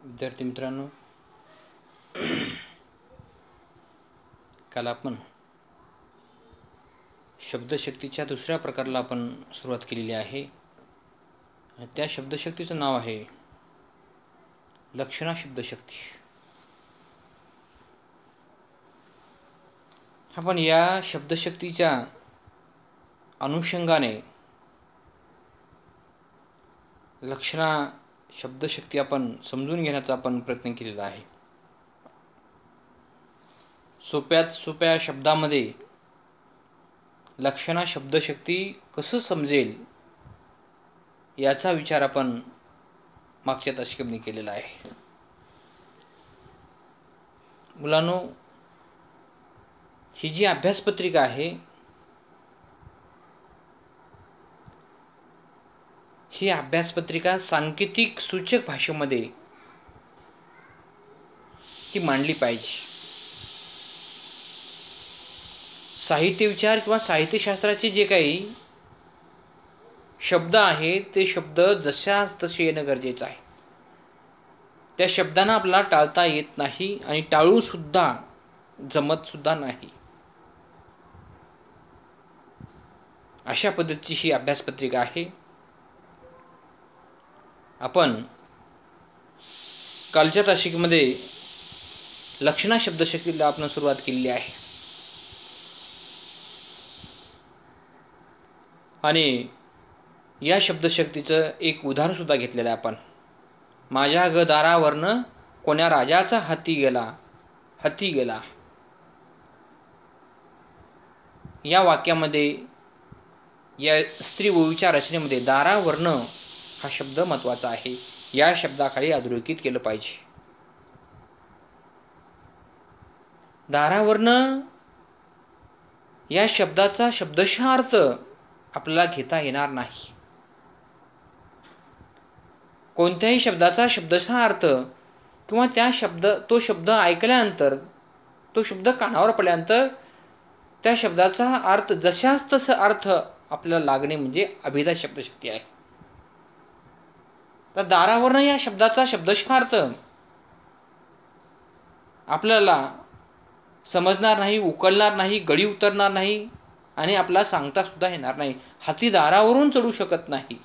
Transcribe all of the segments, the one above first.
विद्यार्थी मित्रांनो, काल आपण शब्दशक्तीच्या दुसऱ्या प्रकाराला आपण सुरुवात केलेली आहे. त्या शब्दशक्तीचं नाव आहे लक्षणा शब्दशक्ती. आपण या शब्दशक्तीच्या अनुषंगाने लक्षणा शब्दशक्ती आपण समजून घेण्याचा आपण प्रयत्न केलेला आहे. सोप्यात सोप्या शब्दामध्ये लक्षणा शब्दशक्ती कसं समजेल याचा विचार आपण मागच्या तासिकेमध्ये केलेला आहे. मुलांनो, ही जी अभ्यासपत्रिका आहे ही अभ्यासपत्रिका सांकेतिक सूचक भाषेमध्ये ती मांडली पाहिजे. साहित्य विचार किंवा साहित्यशास्त्राचे जे काही शब्द आहेत ते शब्द जशाच तसे येणं गरजेचं आहे. त्या शब्दांना आपल्याला टाळता येत नाही आणि टाळू सुद्धा जमत सुद्धा नाही. अशा पद्धतीची ही अभ्यासपत्रिका आहे. आपण कालच्या तासिकेमध्ये लक्षणा शब्दशक्तीला आपण सुरुवात केलेली आहे आणि या शब्दशक्तीचं एक उदाहरण सुद्धा घेतलेलं आहे आपण. माझ्या ग दारावरनं कोण्या राजाचा हाती गेला. या वाक्यामध्ये या स्त्री ओवीच्या रचनेमध्ये दारावरनं हा शब्द महत्त्वाचा आहे. या शब्दाखाली अधोरेखित केलं पाहिजे. दारावरनं या शब्दाचा शब्दशः अर्थ आपल्याला घेता येणार नाही. कोणत्याही शब्दाचा शब्दशः अर्थ किंवा तो शब्द ऐकल्यानंतर, तो शब्द कानावर पडल्यानंतर त्या शब्दाचा अर्थ जशाच तसा अर्थ आपल्याला लागणे म्हणजे अभिधा शब्दशक्ती आहे. तर दारावरनं या शब्दाचा शब्दशः अर्थ आपल्याला समजणार नाही, उकलणार नाही, गळी उतरणार नाही आणि आपल्याला सांगता सुद्धा येणार नाही. हाती दारावरून चढू शकत नाही.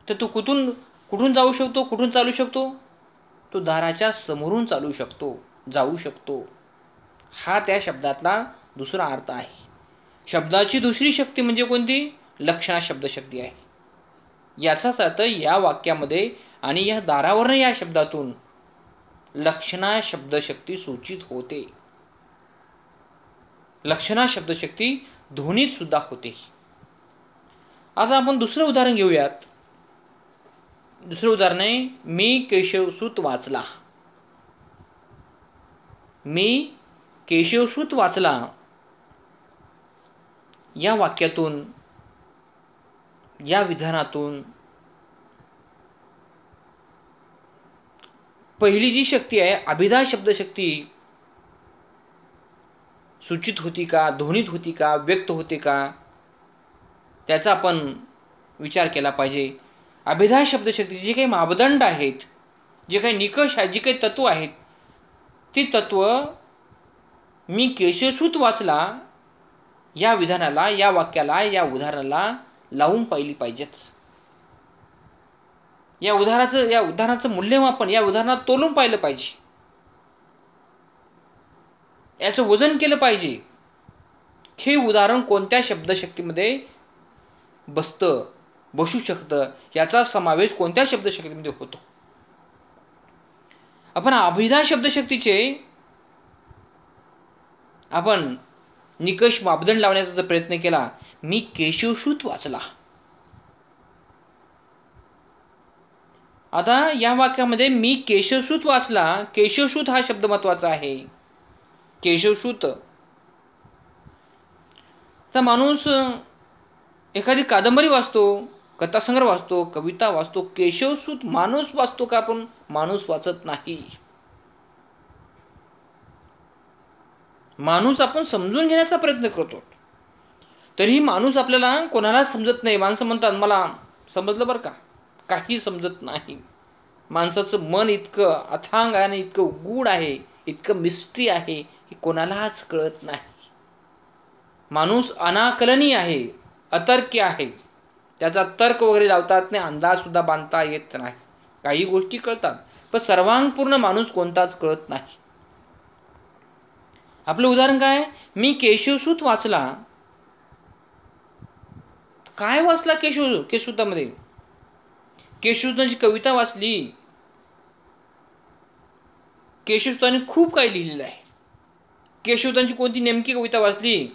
तर तो कुठून जाऊ शकतो, कुठून चालू शकतो? तो दाराच्या समोरून जाऊ शकतो. हा त्या शब्दातला दुसरा अर्थ आहे. शब्दाची दुसरी शक्ती म्हणजे कोणती? लक्षणा शब्दशक्ती आहे. याचाच अर्थ या वाक्यामध्ये आणि या दारावरनं या शब्दातून लक्षणा शब्दशक्ती सूचित होते. लक्षणा शब्दशक्ती ध्वनीत सुद्धा होते. आता आपण दुसरं उदाहरण घेऊयात. दुसरं उदाहरण आहे, मी केशवसूत वाचला. मी केशवसूत वाचला या वाक्यातून, या विधानातून पहिली जी शक्ती आहे अभिधा शब्दशक्ती सूचित होती का, ध्वनीत होती का, व्यक्त होते का, त्याचा आपण विचार केला पाहिजे. अभिधा शब्दशक्तीचे जे काही मापदंड आहेत, जे काही निकष आहेत, जे काही तत्व आहेत, ती तत्व मी केशवसूत वाचला या विधानाला, या वाक्याला, या उदाहरणाला लावून पाहिली पाहिजेत. या उदाहरणाचं मूल्यमापन या उदाहरणात तोलून पाहिलं पाहिजे. याचं वजन केलं पाहिजे. हे उदाहरण कोणत्या शब्दशक्तीमध्ये बसू शकतं, याचा समावेश कोणत्या शब्दशक्तीमध्ये होतो. आपण अभिधा शब्दशक्तीचे आपण निकष मापदंड लावण्याचा प्रयत्न केला. मी केशवसूत वाचला. आता या वाक्यामध्ये मी केशवसूत वाचला, केशवसूत हा शब्द महत्वाचा आहे. केशवसूत. तर माणूस एखादी कादंबरी वाचतो, कथासंग्रह वाचतो, कविता वाचतो, केशवसूत माणूस वाचतो का? आपण माणूस वाचत नाही. माणूस आपण समजून घेण्याचा प्रयत्न करतो, तरीही माणूस आपल्याला कोणाला समजत नाही. माणसं म्हणतात मला समजलं बरं का, काही समजत नाही. माणसाचं मन इतकं अथांग आहे आणि इतकं गूढ आहे, इतकं मिस्ट्री आहे की कोणालाच कळत नाही. माणूस अनाकलनीय आहे, अतर्क्य आहे. त्याचा तर्क वगैरे लावता येत नाही, अंदाज सुद्धा बांधता येत नाही. काही गोष्टी कळतात पण सर्वांगपूर्ण माणूस कोणताच कळत नाही. आपलं उदाहरण काय, मी केशवसूत वाचला. काय वाचला केशवसूतामध्ये? केशवसूतांची कविता वाचली. केशवसूतांनी खूप काही लिहिलेलं आहे. केशवसूतांची कोणती नेमकी कविता वाचली?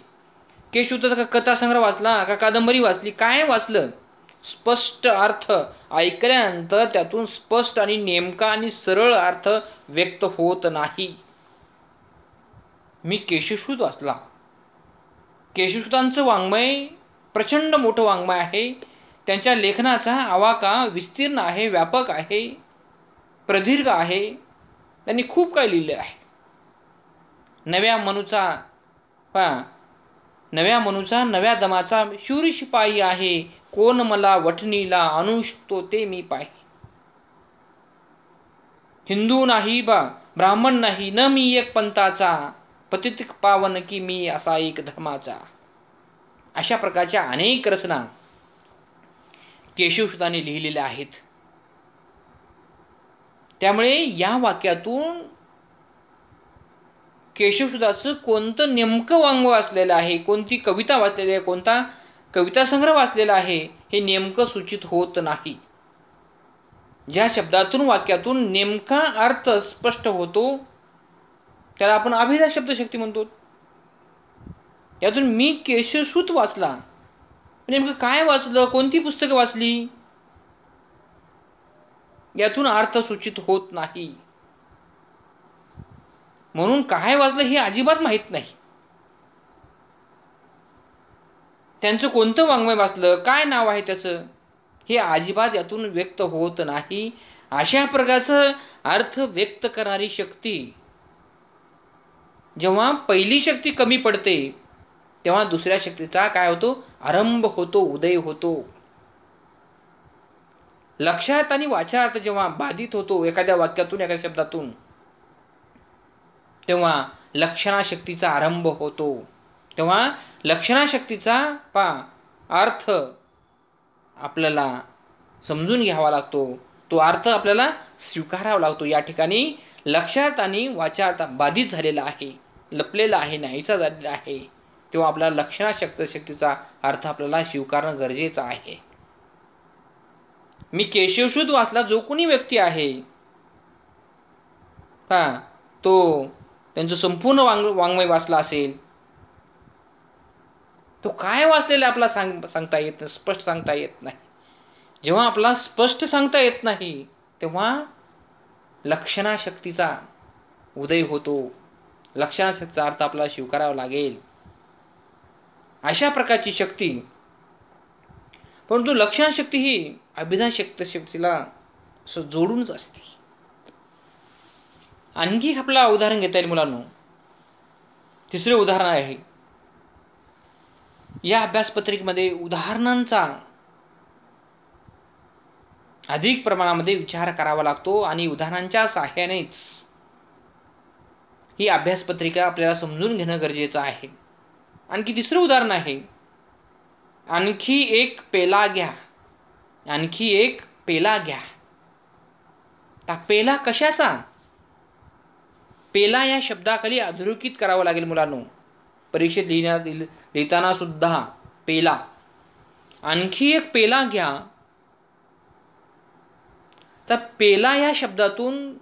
केशवसूताचा कथासंग्रह वाचला का कादंबरी वाचली? काय वाचलं? स्पष्ट अर्थ ऐकल्यानंतर त्यातून स्पष्ट आणि नेमका आणि सरळ अर्थ व्यक्त होत नाही. मी केशवसूत वाचला. केशवसूतांचं वाङ्मय प्रचंड मोठं वाङ्मय आहे. त्यांच्या लेखनाचा आवाका विस्तीर्ण आहे, व्यापक आहे, प्रदीर्घ आहे. त्यांनी खूप काही लिहिलं आहे. नव्या मनूचा नव्या दमाचा शूर शिपाई आहे. कोण मला वठणीला आणू शकतो ते मी पाहे. हिंदू नाही ब्राह्मण नाही, न मी एक पंथाचा, पतित पावन की मी असा एक धर्माचा. अशा प्रकारच्या अनेक रचना केशवसूतांनी लिहिलेल्या आहेत. त्यामुळे या वाक्यातून केशवसूताचं कोणतं नेमकं वाङ्मय वाचलेलं आहे, कोणती कविता वाचलेली आहे, कोणता कविता संग्रह वाचलेला आहे हे नेमकं सूचित होत नाही. ज्या शब्दातून वाक्यातून नेमका अर्थ स्पष्ट होतो त्याला आपण अभिधान शब्दशक्ती म्हणतो. यातून मी केशवसूत वाचला, नेमकं काय वाचलं, कोणती पुस्तकं वाचली यातून अर्थ सूचित होत नाही. म्हणून काय वाचलं हे अजिबात माहीत नाही. त्यांचं कोणतं वाङ्मय वाचलं, काय नाव आहे त्याचं, हे अजिबात यातून व्यक्त होत नाही. अशा प्रकारचं अर्थ व्यक्त करणारी शक्ती, जेव्हा पहिली शक्ती कमी पडते तेव्हा दुसऱ्या शक्तीचा काय होतो, आरंभ होतो, उदय होतो. लक्षात आणि वाचार्थ जेव्हा बाधित होतो एखाद्या वाक्यातून, एखाद्या शब्दातून, तेव्हा लक्षणाशक्तीचा आरंभ होतो. तेव्हा लक्षणाशक्तीचा अर्थ आपल्याला समजून घ्यावा लागतो, तो अर्थ आपल्याला स्वीकारावा लागतो. या ठिकाणी लक्षात आणि वाचार्थ बाधित झालेला आहे, लपलेला आहे, नाहीचा झालेला आहे. तेव्हा आपल्याला लक्षणाशक्तीचा अर्थ आपल्याला स्वीकारणं गरजेचं आहे. मी केशवसूत वाचला जो कोणी व्यक्ती आहे तो त्यांचं संपूर्ण वाङ्मय वाचला असेल, तो काय वाचलेला आपला सांगता येत नाही, स्पष्ट सांगता येत नाही. जेव्हा आपला स्पष्ट सांगता येत नाही तेव्हा लक्षणाशक्तीचा उदय होतो. लक्षणाशक्तीचा अर्थ आपल्याला स्वीकारावा लागेल. अशा प्रकारची शक्ती, परंतु लक्षणशक्ती ही अभिधान शक्तीला जोडूनच असते. आणखी आपला उदाहरण घेता येईल मुलांनो. तिसरे उदाहरण आहे, या अभ्यासपत्रिकेमध्ये उदाहरणांचा अधिक प्रमाणामध्ये विचार करावा लागतो आणि उदाहरणांच्या सहाय्यानेच ही अभ्यासपत्रिका आपल्याला समजून घेणं गरजेचं आहे. आणखी तिसरं उदाहरण आहे, आणखी एक पेला घ्या. आणखी एक पेला घ्या. पेला कशाचा? पेला या शब्दाखाली अधोरेखित करावं लागेल मुलांनो. परीक्षेत लिहिताना सुद्धा पेला, आणखी एक पेला घ्या. तर पेला या शब्दातून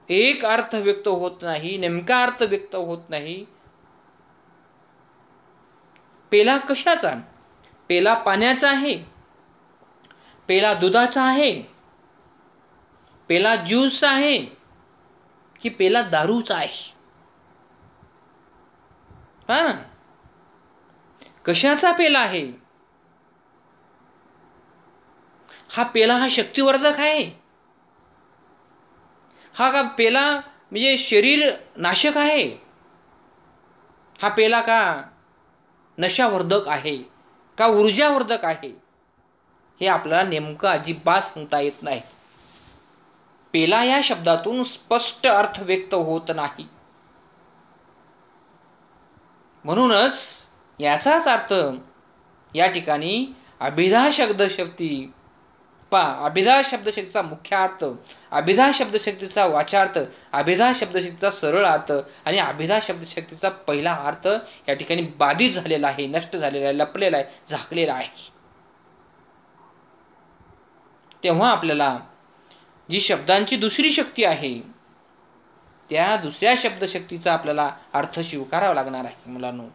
एक अर्थ व्यक्त होत नाही, नेमका अर्थ व्यक्त होत नाही. पेला कशाचा? पेला पाण्याचा आहे, पेला दुधाचा आहे, पेला ज्यूसचा आहे की पेला दारूचा आहे? कशाचा पेला आहे? हा पेला हा शक्तिवर्धक आहे? हा का पेला म्हणजे शरीर नाशक आहे? हा पेला का नशावर्धक आहे का ऊर्जावर्धक आहे? हे आपल्याला नेमकं अजिबात सांगता येत नाही. पेला या शब्दातून स्पष्ट अर्थ व्यक्त होत नाही. म्हणूनच याचाच अर्थ या ठिकाणी अभिधा शब्दशक्ती अभिधा शब्दशक्तीचा मुख्य अर्थ, अभिधा शब्दशक्तीचा वाचार्थ, अभिधा शब्दशक्तीचा सरळ अर्थ आणि अभिधा शब्दशक्तीचा पहिला अर्थ या ठिकाणी बाधित झालेला आहे, नष्ट झालेला आहे, लपलेला आहे, झाकलेला आहे. तेव्हा आपल्याला जी शब्दांची दुसरी शक्ती आहे त्या दुसऱ्या शब्दशक्तीचा आपल्याला अर्थ स्वीकारावा लागणार आहे. मुलांनो,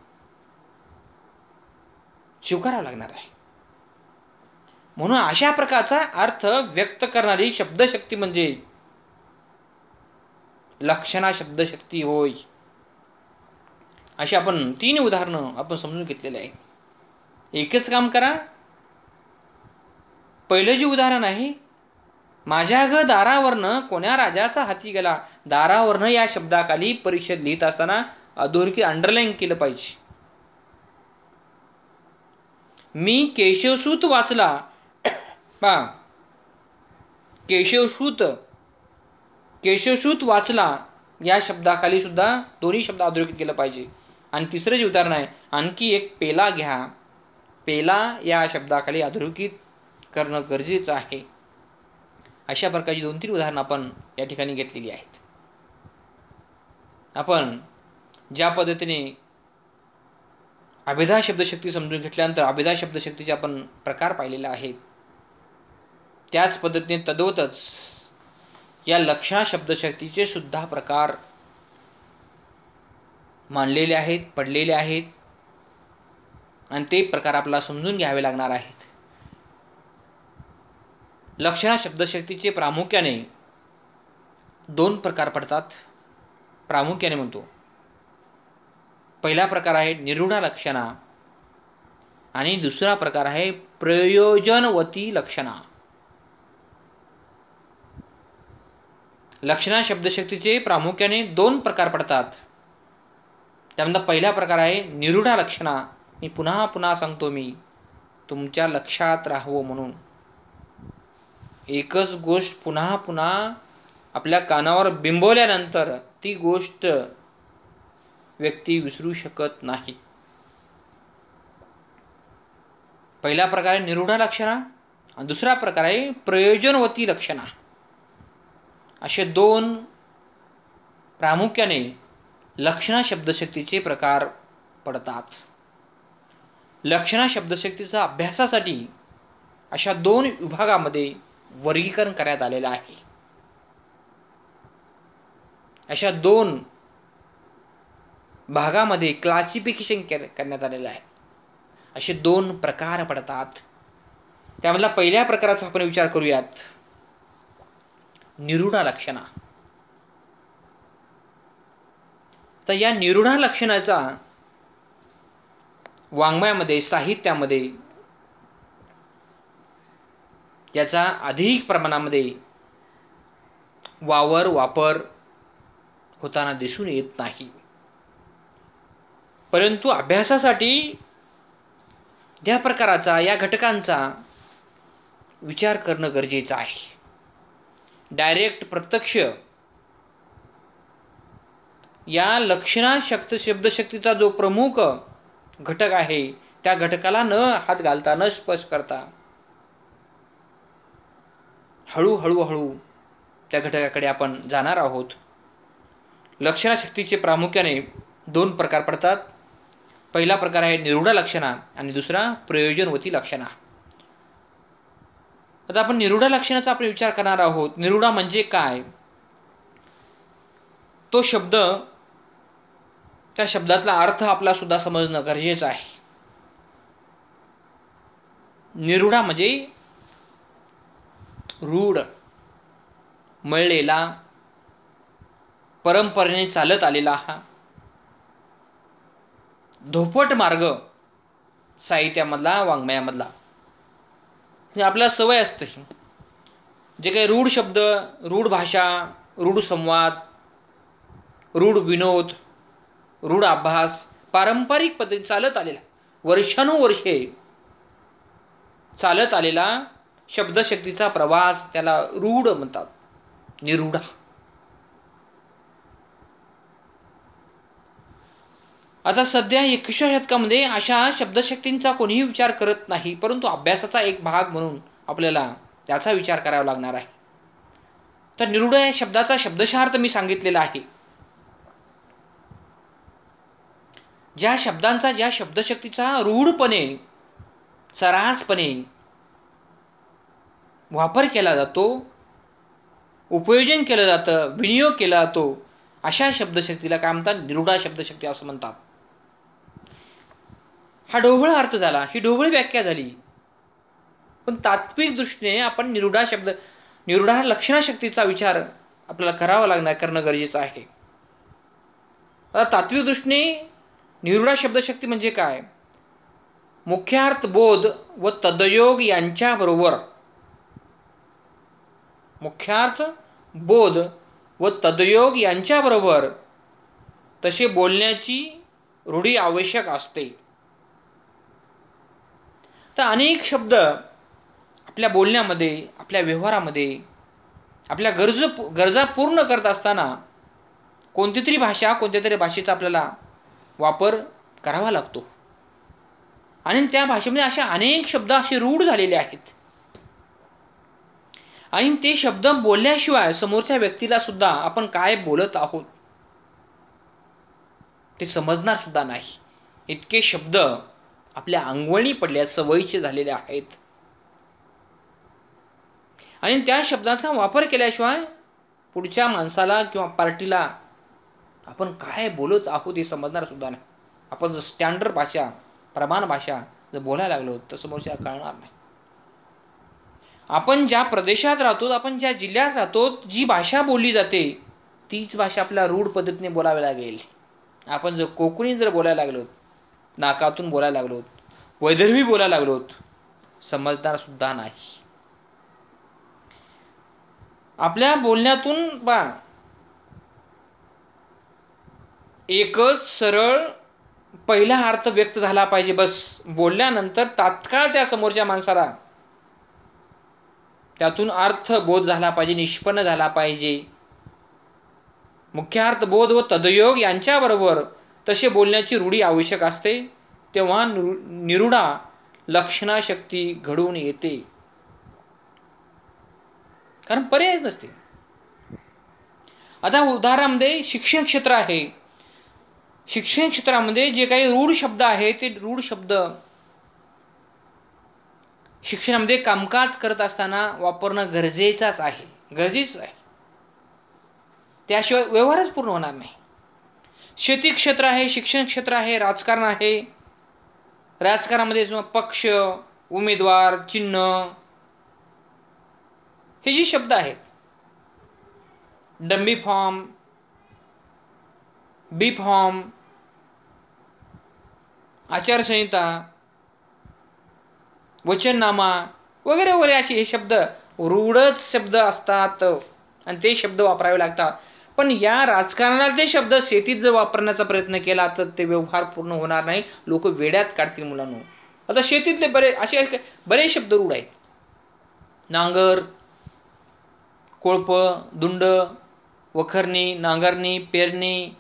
स्वीकारावा लागणार आहे. म्हणून अशा प्रकारचा अर्थ व्यक्त करणारी शब्दशक्ती म्हणजे लक्षणा शब्दशक्ती होय. अशी आपण 3 उदाहरणं आपण समजून घेतलेले आहे. एकच काम करा. पहिलं जे उदाहरण आहे, माझ्या ग दारावरनं कोण्या राजाचा हाती गेला. दारावरनं या शब्दाखाली परीक्षेत लिहित असताना अधोरेखित अंडरलाईन केलं पाहिजे. मी केशवसूत वाचला. केशवसूत वाचला या शब्दाखाली सुद्धा दोन्ही शब्द अधोरेखित केलं पाहिजे. आणि तिसरं जे उदाहरण आहे, आणखी एक पेला घ्या. पेला या शब्दाखाली अधोरेखित करणं गरजेचं आहे. अशा प्रकारची 2-3 उदाहरणं आपण या ठिकाणी घेतलेली आहेत. आपण ज्या पद्धतीने अभिधा शब्दशक्ती समजून घेतल्यानंतर अभिधा शब्दशक्तीचे आपण प्रकार पाहिलेले आहेत, त्याच पद्धतीने तद्वतच या लक्षणा शब्दशक्तीचे सुद्धा प्रकार मांडलेले आहेत, पडलेले आहेत आणि ते प्रकार आपल्याला समजून घ्यावे लागणार आहेत. लक्षणा शब्दशक्तीचे प्रामुख्याने 2 प्रकार पडतात. प्रामुख्याने म्हणतो, पहिला प्रकार आहे निरूढा लक्षणा आणि दुसरा प्रकार आहे प्रयोजनवती लक्षणा. लक्षणा शब्दशक्तीचे प्रामुख्याने 2 प्रकार पडतात. त्यामध्ये पहिला प्रकार आहे निरूढा लक्षणा. मी पुन्हा पुन्हा सांगतो, मी तुमच्या लक्षात राहावं म्हणून. एकच गोष्ट पुन्हा पुन्हा आपल्या कानावर बिंबवल्यानंतर ती गोष्ट व्यक्ती विसरू शकत नाही. पहिला प्रकार आहे निरूढा लक्षणा आणि दुसरा प्रकार आहे प्रयोजनवती लक्षणा. असे 2 प्रामुख्याने लक्षणा शब्दशक्तीचे प्रकार पडतात. लक्षणा शब्दशक्तीचा अभ्यासासाठी अशा 2 विभागामध्ये वर्गीकरण करण्यात आलेलं आहे. अशा 2 भागामध्ये क्लासिफिकेशन करण्यात आलेलं आहे. असे 2 प्रकार पडतात. त्यामधला पहिल्या प्रकाराचा आपण विचार करूयात, निरूढा लक्षणा. तर या निरूढा लक्षणाचा वाङ्मयामध्ये, साहित्यामध्ये याचा अधिक प्रमाणामध्ये वापर होताना दिसून येत नाही. परंतु अभ्यासासाठी या प्रकाराचा, या घटकांचा विचार करणं गरजेचं आहे. डायरेक्ट, प्रत्यक्ष या लक्षणा शब्दशक्तीचा जो प्रमुख घटक आहे त्या घटकाला न हात घालता, न स्पर्श करता हळूहळू त्या घटकाकडे आपण जाणार आहोत. लक्षणा शक्तीचे प्रामुख्याने 2 प्रकार पडतात. पहिला प्रकार आहे निरूढा लक्षणा आणि दुसरा प्रयोजनवती लक्षणा. आता आपण निरूढा लक्षणाचा आपण विचार करणार आहोत. निरूढा म्हणजे काय? तो शब्द, त्या शब्दातला अर्थ आपला सुद्धा समजणं गरजेचं आहे. निरूढा म्हणजे रूढ, मळलेला, परंपरेने चालत आलेला हा धोपट मार्ग साहित्यामधला, वाङ्मयामधला. हे आपल्याला सवय असते. जे काही रूढ शब्द, रूढ भाषा, रूढ संवाद, रूढ विनोद, रूढ अभ्यास पारंपरिक पद्धतीने चालत आलेला, वर्षानुवर्षे चालत आलेला शब्दशक्तीचा प्रवास, त्याला रूढ म्हणतात, निरूढा. आता सध्या 21व्या शतकामध्ये अशा शब्दशक्तींचा कोणीही विचार करत नाही, परंतु अभ्यासाचा एक भाग म्हणून आपल्याला त्याचा विचार करावा लागणार आहे. तर निरूढ या शब्दाचा शब्दशार्थ मी सांगितलेला आहे. ज्या शब्दांचा, ज्या शब्दशक्तीचा रूढपणे, सर्रासपणे वापर केला जातो, उपयोजन केलं जातं, विनियोग केला जातो, अशा शब्दशक्तीला काय म्हणतात? निरूढा शब्दशक्ती असं म्हणतात. हा ढोबळ अर्थ झाला, ही ढोबळ व्याख्या झाली. पण तात्विक दृष्टीने आपण निरूढा लक्षणाशक्तीचा विचार आपल्याला करावा लागणार, करणं गरजेचं आहे. आता तात्विक दृष्टीने निरूढा शब्दशक्ती म्हणजे काय? मुख्यार्थ बोध व तदयोग यांच्याबरोबर, मुख्यार्थ बोध व तदयोग यांच्याबरोबर तसे बोलण्याची रूढी आवश्यक असते. तर अनेक शब्द आपल्या बोलण्यामध्ये, आपल्या व्यवहारामध्ये, आपल्या गरजा पूर्ण करत असताना कोणती तरी भाषेचा आपल्याला वापर करावा लागतो. आणि त्या भाषेमध्ये अशा अनेक शब्द असे रूढ झालेले आहेत, आणि ते शब्द बोलल्याशिवाय समोरच्या व्यक्तीला सुद्धा आपण काय बोलत आहोत ते समजणार सुद्धा नाही. इतके शब्द आपल्या अंगवळणी पडल्या, सवयीचे झालेले आहेत. आणि त्या शब्दाचा वापर केल्याशिवाय पुढच्या माणसाला किंवा पार्टीला आपण काय बोलत आहोत हे समजणार सुद्धा नाही. आपण जर स्टँडर्ड भाषा, प्रमाण भाषा जर बोलायला लागलो तर समोरच्याला कळणार नाही. आपण ज्या प्रदेशात राहतो, आपण ज्या जिल्ह्यात राहतो, जी भाषा बोलली जाते तीच भाषा आपल्याला रूढ पद्धतीने बोलावी लागेल. आपण जर कोकणी जर बोलायला लागलो, नाकातून बोलायला लागलो, वैदर्भी बोलायला लागलो, समजणार सुद्धा नाही. आपल्या बोलण्यातून एकच सरळ पहिला अर्थ व्यक्त झाला पाहिजे. बस बोलल्यानंतर तात्काळ त्या समोरच्या माणसाला त्यातून अर्थ बोध झाला पाहिजे, निष्पन्न झाला पाहिजे. मुख्यार्थ बोध व तदयोग यांच्याबरोबर तसे बोलण्याची रूढी आवश्यक असते. तेव्हा निरूढा लक्षणाशक्ती घडून येते, कारण पर्याय नसते. आता उदाहरणामध्ये शिक्षण क्षेत्र आहे. शिक्षण क्षेत्रामध्ये जे काही रूढ शब्द आहेत ते रूढ शब्द शिक्षणामध्ये कामकाज करत असताना वापरणं गरजेचंच आहे. त्याशिवाय व्यवहारच पूर्ण होणार नाही. शेती क्षेत्र आहे, शिक्षण क्षेत्र आहे, राजकारण आहे. राजकारणामध्ये पक्ष, उमेदवार, चिन्ह हे जे शब्द आहेत, डंबी फॉर्म, बी फॉर्म, आचारसंहिता, वचननामा वगैरे वगैरे असे हे शब्द रूढच शब्द असतात आणि ते शब्द वापरावे लागतात. पण या राजकारणात ते शब्द शेतीत जर वापरण्याचा प्रयत्न केला तर ते व्यवहार पूर्ण होणार नाही. लोक वेड्यात काढतील मुलांनो. आता शेतीतले बरेच शब्द रूढ आहेत. नांगर, कोळप, दुंड, वखरणी, नांगरणी, पेरणी,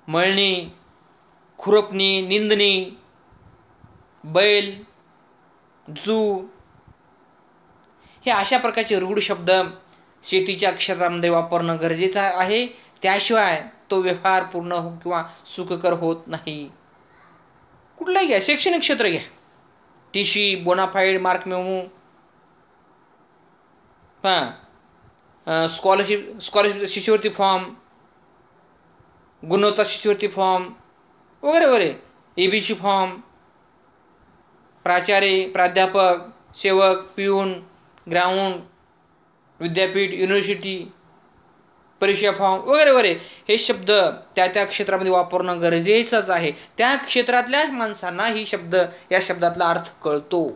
मळणी, खुरपणी, निंदणी, बैल, जू, हे अशा प्रकारचे रूढ शब्द शेतीच्या क्षेत्रामध्ये वापरणं गरजेचं आहे. त्याशिवाय तो व्यवहार पूर्ण किंवा सुखकर होत नाही. कुठलाही घ्या, शैक्षणिक क्षेत्र घ्या, TC, bonafide, mark memo, scholarship शिष्यवृत्ती फॉर्म, गुणवत्ता शिष्यवृत्ती फॉर्म वगैरे वगैरे, एबीसी फॉर्म, प्राचार्य, प्राध्यापक, सेवक, पिऊन, ग्राउंड, विद्यापीठ, युनिव्हर्सिटी, परीक्षा फॉर्म वगैरे वगैरे हे शब्द त्या क्षेत्रामध्ये वापरणं गरजेचंच आहे. त्या क्षेत्रातल्या माणसांना या शब्दातला अर्थ कळतो.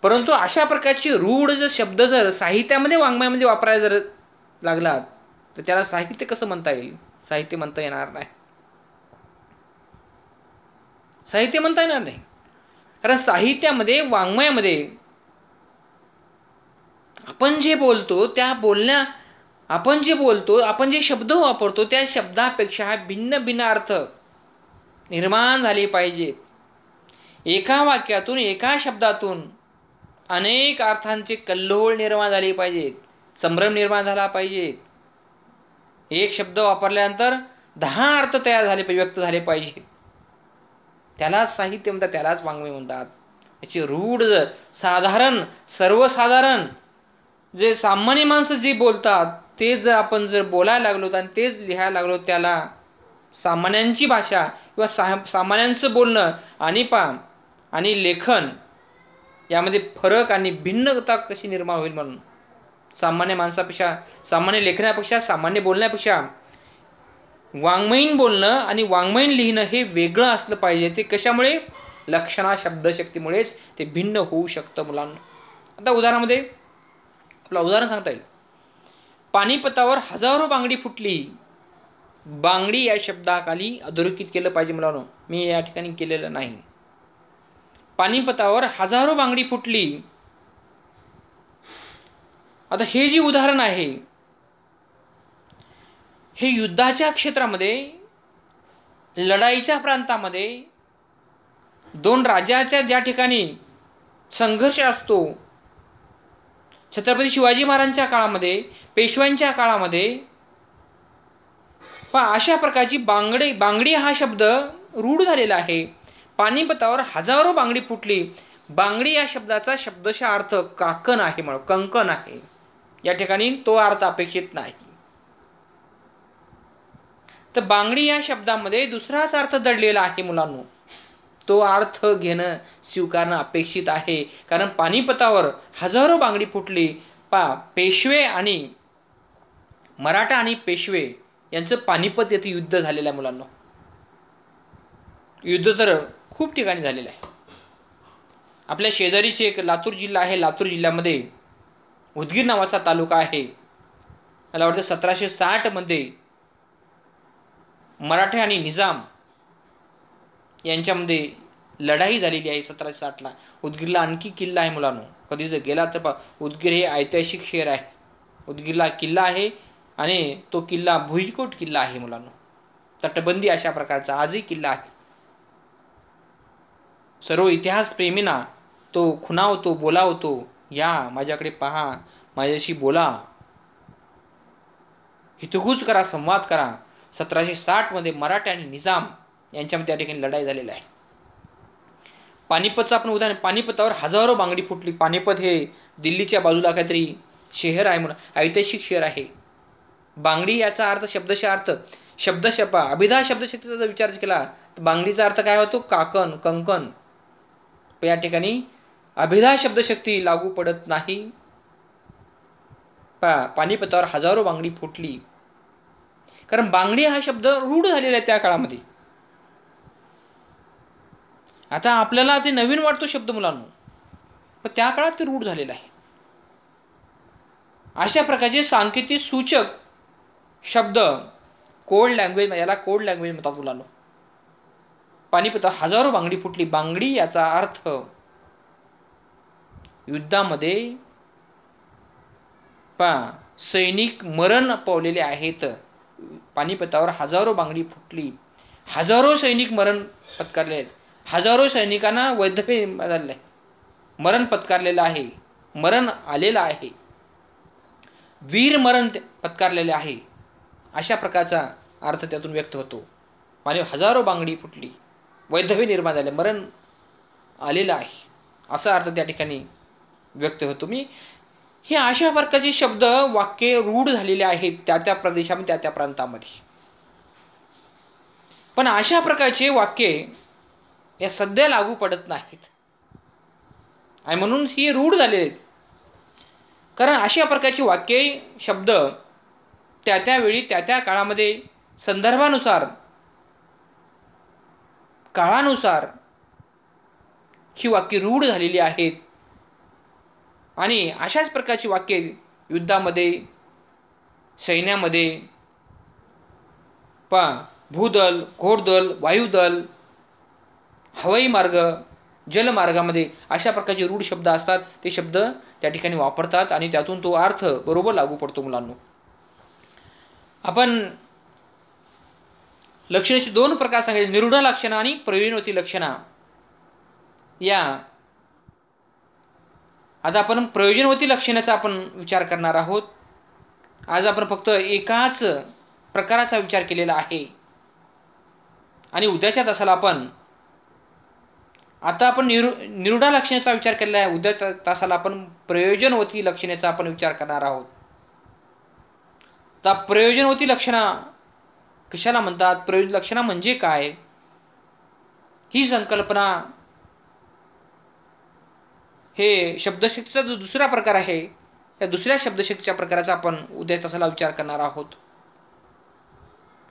परंतु अशा प्रकारची रूढ शब्द जर साहित्यामध्ये, वाङ्मयामध्ये वापरायला जर लागला तर त्याला साहित्य कसं म्हणता येईल? साहित्य म्हणता येणार नाही. कारण साहित्यामध्ये, वाङ्मयामध्ये आपण जे बोलतो, आपण जे शब्द वापरतो त्या शब्दापेक्षा भिन्न भिन्न अर्थ निर्माण झाले पाहिजेत. एका वाक्यातून, एका शब्दातून अनेक अर्थांचे कल्लोळ निर्माण झाले पाहिजेत, संभ्रम निर्माण झाला पाहिजेत. एक शब्द वापरल्यानंतर 10 अर्थ तयार झाले पाहिजे, व्यक्त झाले पाहिजेत. त्यालाच साहित्य म्हणतात, त्यालाच वाङ्मय म्हणतात. याची रूढ साधारण, सर्वसाधारण जे सामान्य माणसं जे बोलतात ते जर आपण बोलायला लागलो आणि तेच लिहायला लागलो, त्याला सामान्यांची भाषा किंवा सामान्यांचं बोलणं आणि लेखन यामध्ये फरक आणि भिन्नता कशी निर्माण होईल. म्हणून सामान्य माणसापेक्षा, सामान्य लेखनापेक्षा, सामान्य बोलण्यापेक्षा वाङ्मयीन बोलणं आणि वाङ्मयीन लिहिणं हे वेगळं असलं पाहिजे. ते कशामुळे? लक्षणा शब्दशक्तीमुळेच ते भिन्न होऊ शकतं मुलांना. आता उदाहरणामध्ये आपलं उदाहरण सांगता येईल. पानिपतावर हजारो बांगडी फुटली. बांगडी या शब्दाखाली अधोरेखित केलं पाहिजे मुलांनो, मी या ठिकाणी केलेलं नाही. पानिपतावर हजारो बांगडी फुटली. आता हे जे उदाहरण आहे हे युद्धाच्या क्षेत्रामध्ये, लढाईच्या प्रांतामध्ये, दोन राज्याच्या ज्या ठिकाणी संघर्ष असतो, छत्रपती शिवाजी महाराजांच्या काळामध्ये, पेशव्यांच्या काळामध्ये, अशा प्रकारची बांगडी हा शब्द रूढ झालेला आहे. पानिपतावर हजारो बांगडी फुटली. बांगडी या शब्दाचा शब्दशः अर्थ काकण आहे, म्हणून कंकण आहे. या ठिकाणी तो अर्थ अपेक्षित नाही. तर बांगडी या शब्दामध्ये दुसराच अर्थ दडलेला आहे मुलांनो. तो अर्थ घेणं, स्वीकारणं अपेक्षित आहे. कारण पानिपतावर हजारो बांगडी फुटली. पेशवे आणि मराठा आणि पेशवे यांचं पानिपत येथे युद्ध झालेलं आहे मुलांना. युद्ध तर खूप ठिकाणी झालेलं आहे. आपल्या शेजारीचे एक लातूर जिल्हा आहे. लातूर जिल्ह्यामध्ये उदगीर नावाचा तालुका आहे. मला वाटतं 1760 मध्ये मराठे आणि निजाम यांच्यामध्ये लढाई झालेली आहे. 1760ला उदगीरला आणखी किल्ला आहे मुलांनो. कधी जर गेला तर उदगीर हे ऐतिहासिक शहर आहे. उदगीरला किल्ला आहे आणि तो किल्ला भुईकोट किल्ला आहे मुलांनो. तटबंदी अशा प्रकारचा आजही किल्ला आहे. सर्व इतिहास प्रेमींना तो खुणावतो, बोलावतो, या माझ्याकडे पहा, माझ्याशी बोला, हितगुज करा, संवाद करा. 1760 मध्ये मराठे आणि निजाम यांच्यामध्ये त्या ठिकाणी लढाई झालेली आहे. पानिपतचं आपण उदाहरण, पानिपतावर हजारो बांगडी फुटली. पानिपत हे दिल्लीच्या बाजूला काहीतरी शहर आहे, म्हणून ऐतिहासिक शहर आहे. बांगडी याचा अर्थ शब्दशः अभिधा शब्दशक्तीचा जर विचार केला तर बांगडीचा अर्थ काय होतो? काकण, कंकण. पण या ठिकाणी अभिधा शब्दशक्ती लागू पडत नाही. पानिपतावर हजारो बांगडी फुटली. कारण बांगडी हा शब्द रूढ झालेला आहे त्या काळामध्ये. आता आपल्याला ते नवीन वाटतो शब्द मुलांनो, पण त्या काळात ते रूढ झालेला आहे. अशा प्रकारचे सांकेतिक सूचक शब्द कोड लँग्वेज, याला कोड लँग्वेज म्हणतात मुलांनो. पानिपतावर हजारो बांगडी फुटली. बांगडी याचा अर्थ युद्धामध्ये सैनिक मरण पावलेले आहेत. पानिपतावर हजारो बांगडी फुटली. हजारो सैनिक मरण पत्करले आहेत. हजारो सैनिकांना वैधव्य झालेलं आहे, मरण पत्कारलेलं आहे, मरण आलेलं आहे, वीर मरण पत्कारलेले आहे. अशा प्रकारचा अर्थ त्यातून व्यक्त होतो. आणि हजारो बांगडी फुटली, वैधव्य निर्माण झाले, मरण आलेलं आहे, असा अर्थ त्या ठिकाणी व्यक्त होतो. हे अशा प्रकारचे शब्द वाक्ये रूढ झालेले आहेत त्या त्या प्रदेशामध्ये, त्या त्या प्रांतामध्ये. पण अशा प्रकारचे वाक्ये या सध्या लागू पडत नाहीत आणि म्हणून ही रूढ झालेली आहेत. कारण अशा प्रकारची वाक्ये, शब्द त्या त्यावेळी त्या त्या काळामध्ये संदर्भानुसार, काळानुसार ही वाक्ये रूढ झालेली आहेत. आणि अशाच प्रकारची वाक्ये युद्धामध्ये, सैन्यामध्ये, भूदल, घोडदल, वायुदल, हवाई मार्ग जलमार्गामध्ये अशा प्रकारचे रूढ शब्द असतात, ते शब्द त्या ठिकाणी वापरतात आणि त्यातून तो अर्थ बरोबर लागू पडतो मुलांनो. आपण लक्षणाचे दोन प्रकार सांगितले, निरूढ लक्षणा आणि प्रयोजनवती लक्षणा. या आता आपण प्रयोजनवती लक्षणाचा आपण विचार करणार आहोत. आज आपण फक्त एकाच प्रकाराचा विचार केलेला आहे आणि उद्याच्या तासाला आपण निरूढ लक्षणाचा विचार केलेला आहे. उद्या तासाला आपण प्रयोजनवती लक्षणाचा आपण विचार करणार आहोत. तर प्रयोजनवती लक्षणा कशाला म्हणतात, प्रयोजन लक्षणा म्हणजे काय, ही संकल्पना, हे शब्दशक्तीचा जो दुसरा प्रकार आहे, त्या दुसऱ्या शब्दशक्तीच्या प्रकाराचा आपण उद्या तासाला विचार करणार आहोत.